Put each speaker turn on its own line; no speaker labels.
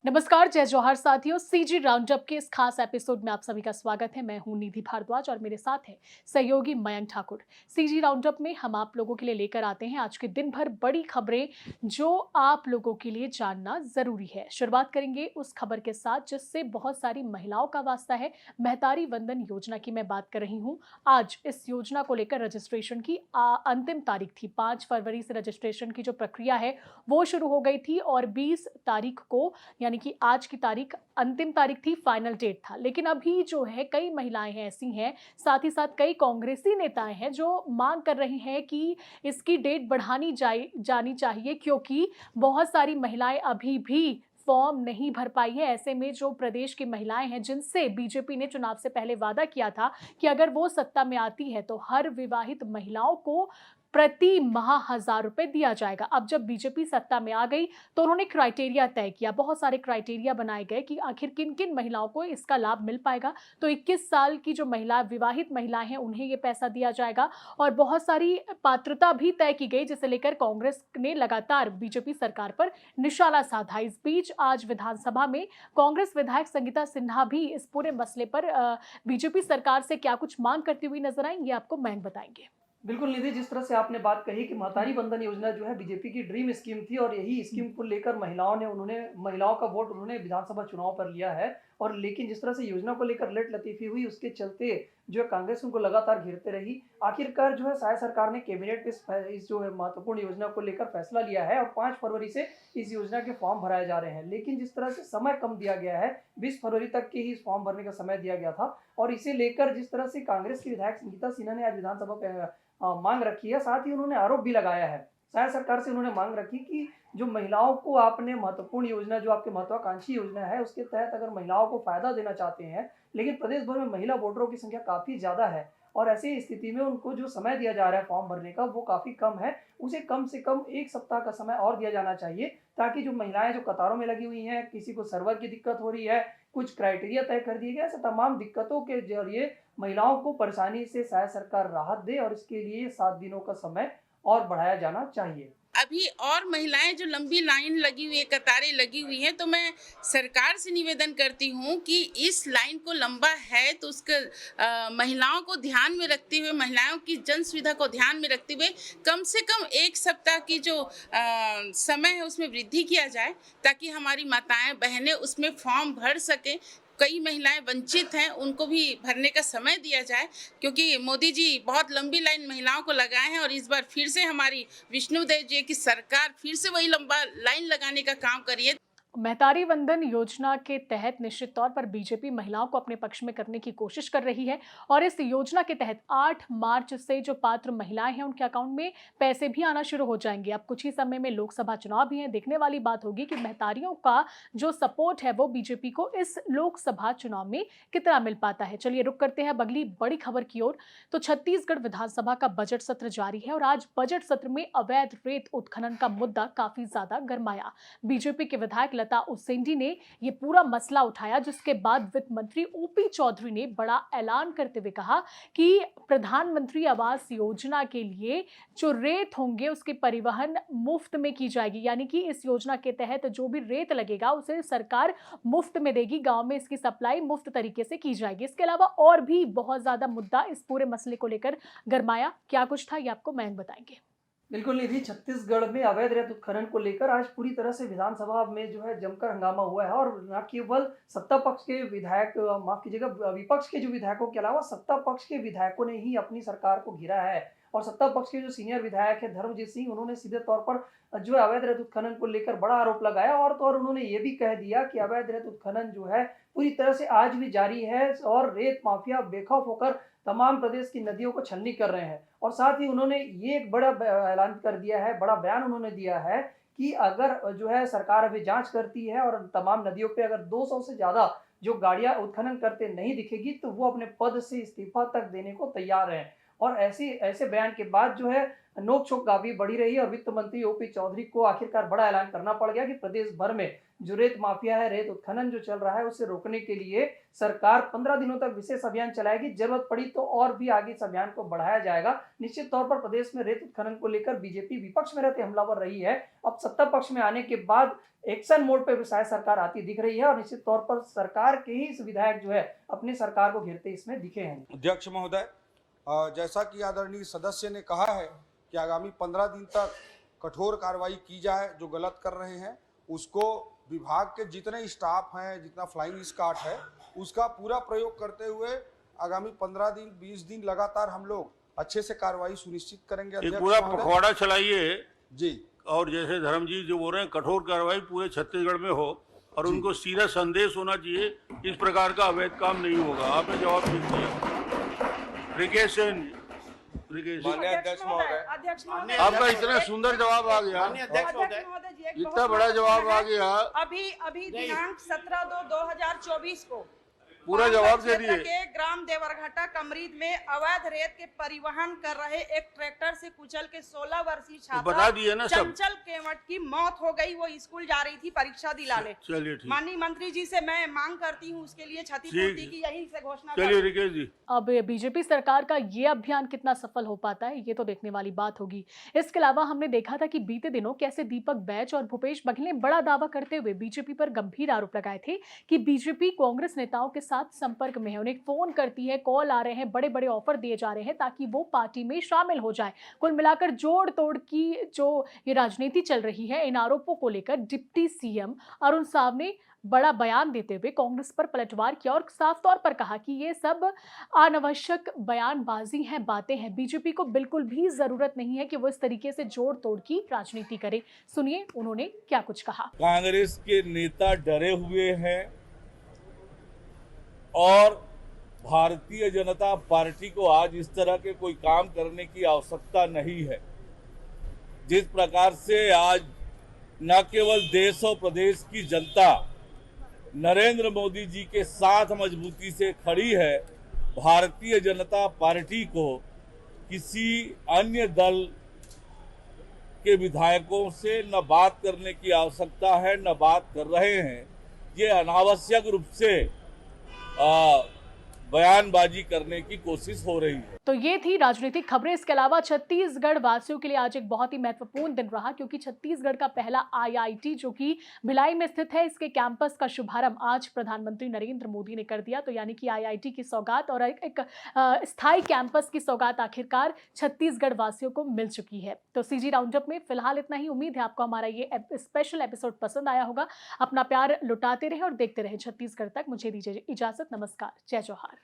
नमस्कार, जय जोहार साथियों। सीजी राउंडअप के इस खास एपिसोड में आप सभी का स्वागत है। मैं हूं निधि भारद्वाज और मेरे साथ है सहयोगी मयंक ठाकुर। सीजी राउंडअप में हम आप लोगों के लिए लेकर आते हैं आज के दिन भर बड़ी खबरें जो आप लोगों के लिए जानना जरूरी है। शुरुआत करेंगे उस खबर के साथ जिससे बहुत सारी महिलाओं का वास्ता है। महतारी वंदन योजना की मैं बात कर रही हूं। आज इस योजना को लेकर रजिस्ट्रेशन की अंतिम तारीख थी। 5 फरवरी से रजिस्ट्रेशन की जो प्रक्रिया है वो शुरू हो गई थी और 20 तारीख को यानी कि आज की तारीख अंतिम तारीख थी, फाइनल डेट था। लेकिन अभी जो है कई महिलाएं हैं ऐसी हैं, साथ ही साथ कई कांग्रेसी नेताएं हैं जो मांग कर रही हैं कि इसकी डेट बढ़ानी जानी चाहिए, क्योंकि बहुत सारी महिलाएं अभी भी फॉर्म नहीं भर पाई है। ऐसे में जो प्रदेश की महिलाएं हैं जिनसे बीजेपी ने चुनाव से पहले वादा किया था कि अगर वो सत्ता में आती है तो हर विवाहित महिलाओं को प्रति माह 1,000 रुपए दिया जाएगा। अब जब बीजेपी सत्ता में आ गई तो उन्होंने क्राइटेरिया तय किया, बहुत सारे क्राइटेरिया बनाए गए कि आखिर किन किन महिलाओं को इसका लाभ मिल पाएगा। तो 21 साल की जो महिला विवाहित महिलाएं हैं उन्हें ये पैसा दिया जाएगा और बहुत सारी पात्रता भी तय की गई, जिसे लेकर कांग्रेस ने लगातार बीजेपी सरकार पर निशाना साधा। इस बीच आज विधानसभा में कांग्रेस विधायक संगीता सिन्हा भी इस पूरे मसले पर बीजेपी सरकार से क्या कुछ मांग करती हुई नजर आई, ये आपको मयंक बताएंगे।
बिल्कुल निधि, जिस तरह से आपने बात कही कि महतारी बंधन योजना जो है बीजेपी की ड्रीम स्कीम थी और यही स्कीम को लेकर महिलाओं का वोट उन्होंने विधानसभा चुनाव पर लिया है। और लेकिन जिस तरह से योजना को लेकर लेट लतीफी हुई उसके चलते जो है कांग्रेस उनको लगातार घेरते रही। आखिरकार जो है साय सरकार ने कैबिनेट पे इस जो है महत्वपूर्ण योजना को लेकर फैसला लिया है और 5 फरवरी से इस योजना के फॉर्म भराए जा रहे हैं। लेकिन जिस तरह से समय कम दिया गया है, 20 फरवरी तक के ही इस फॉर्म भरने का समय दिया गया था और इसे लेकर जिस तरह से कांग्रेस की विधायक संगीता सिन्हा ने आज विधानसभा मांग रखी है, साथ ही उन्होंने आरोप भी लगाया है। शायद सरकार से उन्होंने मांग रखी कि जो महिलाओं को आपने महत्वपूर्ण योजना जो आपकी महत्वाकांक्षी योजना है उसके तहत अगर महिलाओं को फायदा देना चाहते हैं, लेकिन प्रदेश भर में महिला वोटरों की संख्या काफी ज्यादा है और ऐसी स्थिति में उनको जो समय दिया जा रहा है फॉर्म भरने का वो काफी कम है। उसे कम से कम 1 सप्ताह का समय और दिया जाना चाहिए ताकि जो महिलाएं जो कतारों में लगी हुई हैं, किसी को सर्वर की दिक्कत हो रही है, कुछ क्राइटेरिया तय कर दिए गए, ऐसे तमाम दिक्कतों के जरिए महिलाओं को परेशानी से शायद सरकार राहत दे और इसके लिए 7 दिनों का समय और बढ़ाया जाना चाहिए।
अभी और महिलाएं जो लंबी लाइन लगी हुई है, कतारें लगी हुई हैं, तो मैं सरकार से निवेदन करती हूँ कि इस लाइन को लंबा है तो उसके महिलाओं को ध्यान में रखते हुए, महिलाओं की जन सुविधा को ध्यान में रखते हुए कम से कम 1 सप्ताह की जो समय है उसमें वृद्धि किया जाए ताकि हमारी माताएं बहनें उसमें फॉर्म भर सकें। कई महिलाएं वंचित हैं, उनको भी भरने का समय दिया जाए, क्योंकि मोदी जी बहुत लंबी लाइन महिलाओं को लगाए हैं और इस बार फिर से हमारी विष्णुदेव जी की सरकार फिर से वही लंबा लाइन लगाने का काम कर रही है।
महतारी वंदन योजना के तहत निश्चित तौर पर बीजेपी महिलाओं को अपने पक्ष में करने की कोशिश कर रही है और इस योजना के तहत 8 मार्च से जो पात्र महिलाएं हैं उनके अकाउंट में पैसे भी आना शुरू हो जाएंगे। अब कुछ ही समय में लोकसभा चुनाव भी है, देखने वाली बात होगी कि महतारियों का जो सपोर्ट है वो बीजेपी को इस लोकसभा चुनाव में कितना मिल पाता है। चलिए रुक करते हैं अब अगली बड़ी खबर की ओर। तो छत्तीसगढ़ विधानसभा का बजट सत्र जारी है और आज बजट सत्र में अवैध रेत उत्खनन का मुद्दा काफी ज्यादा गरमाया। बीजेपी के विधायक लता उसेंडी ने ये पूरा मसला उठाया, जिसके बाद वित्त मंत्री ओपी चौधरी ने बड़ा ऐलान करते हुए कहा कि प्रधानमंत्री आवास योजना के लिए जो रेत होंगे उसकी परिवहन मुफ्त में की जाएगी, यानी कि इस योजना के तहत जो भी रेत लगेगा उसे सरकार मुफ्त में देगी, गांव में इसकी सप्लाई मुफ्त तरीके से की जाएगी। इसके अलावा और भी बहुत ज्यादा मुद्दा इस पूरे मसले को लेकर गरमाया। क्या कुछ था ये आपको मैं बताएंगे।
बिल्कुल निधि, छत्तीसगढ़ में अवैध रेत उत्खनन को लेकर आज पूरी तरह से विधानसभा में जो है जमकर हंगामा हुआ है और न केवल सत्ता पक्ष के विधायक, माफ कीजिएगा, विपक्ष के जो विधायकों के अलावा सत्ता पक्ष के विधायकों ने ही अपनी सरकार को घेरा है। और सत्ता पक्ष के जो सीनियर विधायक है धर्मजीत सिंह, उन्होंने सीधे तौर पर जो है अवैध रेत उत्खनन को लेकर बड़ा आरोप लगाया और तो और उन्होंने ये भी कह दिया कि अवैध रेत उत्खनन जो है पूरी तरह से आज भी जारी है और रेत माफिया बेखौफ होकर तमाम प्रदेश की नदियों को छलनी कर रहे हैं। और साथ ही उन्होंने ये एक बड़ा ऐलान कर दिया है, बड़ा बयान उन्होंने दिया है कि अगर जो है सरकार अभी जांच करती है और तमाम नदियों पे अगर 200 से ज्यादा जो गाड़ियां उत्खनन करते नहीं दिखेगी तो वो अपने पद से इस्तीफा तक देने को तैयार हैं। और ऐसे ऐसे बयान के बाद जो है नोक झोंक काफी बढ़ी रही है और वित्त मंत्री ओपी चौधरी को आखिरकार बड़ा ऐलान करना पड़ गया कि प्रदेश भर में जो रेत माफिया है, रेत उत्खनन जो चल रहा है, उसे रोकने के लिए सरकार 15 दिनों तक विशेष अभियान चलाएगी। जरूरत पड़ी तो और भी आगे इस अभियान को बढ़ाया जाएगा। निश्चित तौर पर प्रदेश में रेत उत्खनन को लेकर बीजेपी विपक्ष में रहते हमलावर रही है। अब सत्ता पक्ष में आने के बाद एक्शन मोड पे शायद सरकार आती दिख रही है और निश्चित तौर पर सरकार के ही इस विधायक जो है अपनी सरकार को घेरते इसमें दिखे हैं।
अध्यक्ष महोदय, जैसा कि आदरणीय सदस्य ने कहा है कि आगामी 15 दिन तक कठोर कार्रवाई की जाए, जो गलत कर रहे हैं उसको विभाग के जितने स्टाफ हैं, जितना फ्लाइंग स्क्वाड है, उसका पूरा प्रयोग करते हुए आगामी 15 दिन 20 दिन लगातार हम लोग अच्छे से कार्रवाई सुनिश्चित करेंगे।
एक पूरा पखवाड़ा चलाइए
जी।
और जैसे धर्मजी जो बोल रहे हैं कठोर कार्रवाई पूरे छत्तीसगढ़ में हो और उनको सीधा संदेश होना चाहिए इस प्रकार का अवैध काम नहीं होगा। आपने जवाब दे दिया। रिकेश सेन जी,
अध्यक्ष महोदय,
आपका इतना सुंदर जवाब आ गया,
अध्यक्ष महोदय जी, एक
इतना
बहुत
बड़ा जवाब आ गया,
अभी दिनांक 17/2/2024 को
पूरा जवाब दे
क्षेत्र
दिए।
के ग्राम देवरघाटा कमरीद में अवैध रेत के परिवहन कर रहे एक ट्रैक्टर से कुचल के 16 वर्षीय
तो बता दिए ना सब।
चंचल केवट की मौत हो गई। वो स्कूल जा रही थी परीक्षा दिलाने।
चलिए ठीक,
माननीय मंत्री जी से मैं मांग करती हूँ उसके लिए क्षतिपूर्ति की यही से घोषणा
चलिए रिकेश जी।
अब बीजेपी सरकार का ये अभियान कितना सफल हो पाता है, ये तो देखने वाली बात होगी। इसके अलावा हमने देखा था कि बीते दिनों कैसे दीपक बैज और भूपेश बघेल ने बड़ा दावा करते हुए बीजेपी पर गंभीर आरोप लगाए थे कि बीजेपी कांग्रेस नेताओं के साथ संपर्क में है, उन्हें फोन करती है, कॉल आ रहे हैं, बड़े बड़े ऑफर दिए जा रहे हैं ताकि वो पार्टी में शामिल हो जाए। कुल मिलाकर जोड़ तोड़ की जो ये राजनीति चल रही है, इन आरोपों को लेकर डिप्टी सीएम अरुण साव ने बड़ा बयान देते हुए कांग्रेस पर पलटवार किया और साफ तौर पर कहा कि ये सब अनावश्यक बयानबाजी हैं, बातें हैं। बीजेपी को बिल्कुल भी जरूरत नहीं है कि वो इस तरीके से जोड़ तोड़ की राजनीति करे। सुनिए उन्होंने क्या कुछ कहा।
कांग्रेस के नेता डरे हुए हैं और भारतीय जनता पार्टी को आज इस तरह के कोई काम करने की आवश्यकता नहीं है। जिस प्रकार से आज न केवल देश और प्रदेश की जनता नरेंद्र मोदी जी के साथ मजबूती से खड़ी है, भारतीय जनता पार्टी को किसी अन्य दल के विधायकों से न बात करने की आवश्यकता है, न बात कर रहे हैं। ये अनावश्यक रूप से बयानबाजी करने की कोशिश हो रही है।
तो ये थी राजनीतिक खबरें। इसके अलावा छत्तीसगढ़ वासियों के लिए आज एक बहुत ही महत्वपूर्ण दिन रहा क्योंकि छत्तीसगढ़ का पहला आईआईटी जो कि भिलाई में स्थित है, इसके कैंपस का शुभारंभ आज प्रधानमंत्री नरेंद्र मोदी ने कर दिया। तो यानी कि आईआईटी की सौगात और एक स्थायी कैंपस की सौगात आखिरकार छत्तीसगढ़ वासियों को मिल चुकी है। तो सीजी राउंडअप में फिलहाल इतना ही। उम्मीद है आपको हमारा ये स्पेशल एपिसोड पसंद आया होगा। अपना प्यार लुटाते रहे और देखते रहे छत्तीसगढ़ तक। मुझे दीजिए इजाजत। नमस्कार, जय जोहार।